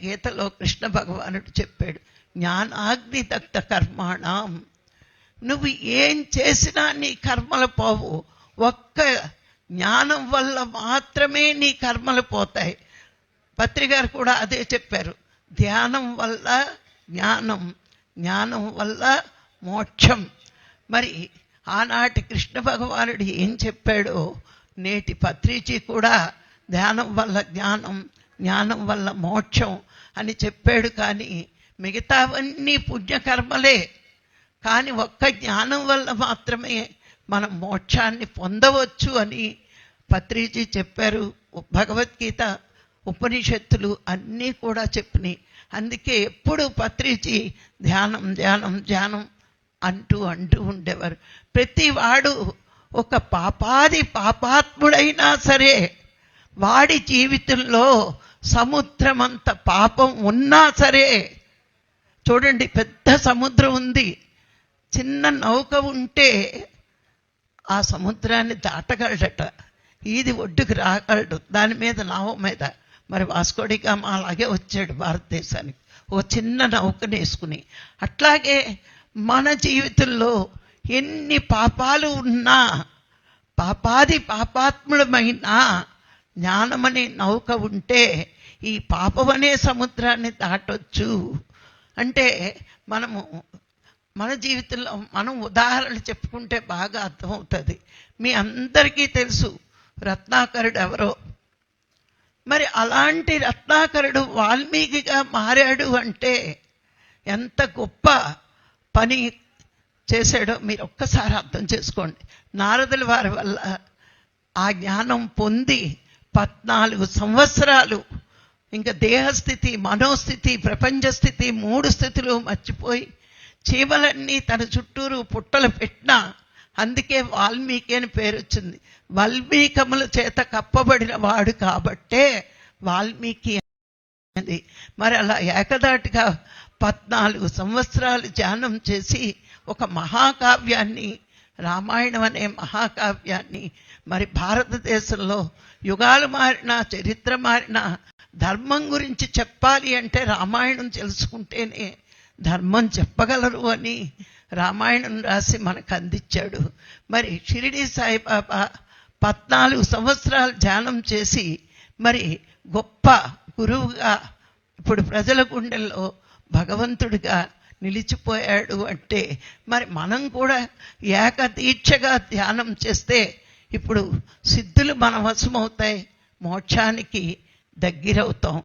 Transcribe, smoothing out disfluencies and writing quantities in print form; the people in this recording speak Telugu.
గీతలో కృష్ణ భగవానుడు చెప్పాడు, జ్ఞానాగ్ని దగ్ధ కర్మాణం. నువ్వు ఏం చేసినా నీ కర్మలు పోవు, ఒక్క జ్ఞానం వల్ల మాత్రమే నీ కర్మలు పోతాయి. పత్రిగారు కూడా అదే చెప్పారు, ధ్యానం వల్ల జ్ఞానం, జ్ఞానం వల్ల మోక్షం. మరి ఆనాటి కృష్ణ భగవానుడు ఏం చెప్పాడో నేటి పత్రిజీ కూడా ధ్యానం వల్ల జ్ఞానం, జ్ఞానం వల్ల మోక్షం అని చెప్పాడు. కానీ మిగతావన్నీ పుణ్యకర్మలే. కానీ ఒక్క జ్ఞానం వల్ల మాత్రమే మనం మోక్షాన్ని పొందవచ్చు అని పత్రిజీ చెప్పారు. భగవద్గీత, ఉపనిషత్తులు అన్నీ కూడా చెప్పినాయి. అందుకే ఎప్పుడు పత్రిజీ ధ్యానం ధ్యానం ధ్యానం అంటూ ఉండేవారు. ప్రతి వాడు ఒక పాపాత్ముడైనా సరే వాడి జీవితంలో సముద్రమంత పాపం ఉన్నా సరే, చూడండి పెద్ద సముద్రం ఉంది, చిన్న నౌక ఉంటే ఆ సముద్రాన్ని దాటగలడట, ఈది ఒడ్డుకు రాగలడు దాని మీద, నావ మీద. మరి వాస్కోడి గామా అలాగే వచ్చాడు భారతదేశానికి, ఓ చిన్న నౌకను వేసుకుని. అట్లాగే మన జీవితంలో ఎన్ని పాపాలు ఉన్నా, పాపాత్ములమైనా జ్ఞానమనే నౌక ఉంటే ఈ పాపమనే సముద్రాన్ని దాటొచ్చు. అంటే మన జీవితంలో మనం ఉదాహరణలు చెప్పుకుంటే బాగా అర్థమవుతుంది. మీ అందరికీ తెలుసు రత్నాకరుడు ఎవరో. మరి అలాంటి రత్నాకరుడు వాల్మీకిగా మారాడు అంటే ఎంత గొప్ప పని చేశాడో మీరు ఒక్కసారి అర్థం చేసుకోండి. నారదుల వారి వల్ల ఆ జ్ఞానం పొంది 14 సంవత్సరాలు ఇంకా దేహస్థితి, మనోస్థితి, ప్రపంచ స్థితి 3 స్థితులు మర్చిపోయి చీమలన్నీ తన చుట్టూరు పుట్టలు పెట్టినా, అందుకే వాల్మీకి అని పేరు వచ్చింది. వాల్మీకముల చేత కప్పబడిన వాడు కాబట్టే వాల్మీకి అనేది. మరి అలా ఏకదాటిగా 14 సంవత్సరాలు ధ్యానం చేసి ఒక మహాకావ్యాన్ని, రామాయణం అనే మహాకావ్యాన్ని, మరి భారతదేశంలో యుగాలు మారినా, చరిత్ర మారినా, ధర్మం గురించి చెప్పాలి అంటే రామాయణం తెలుసుకుంటేనే ధర్మం చెప్పగలరు అని రామాయణం రాసి మనకు అందించాడు. మరి షిరిడి సాయిబాబా 14 సంవత్సరాలు ధ్యానం చేసి మరి గొప్ప గురువుగా ఇప్పుడు ప్రజల గుండెల్లో భగవంతుడిగా నిలిచిపోయాడు. అంటే మరి మనం కూడా ఏకదీక్షగా ధ్యానం చేస్తే ఇప్పుడు సిద్ధులు మన వశమవుతాయి, మోక్షానికి దగ్గరవుతాం.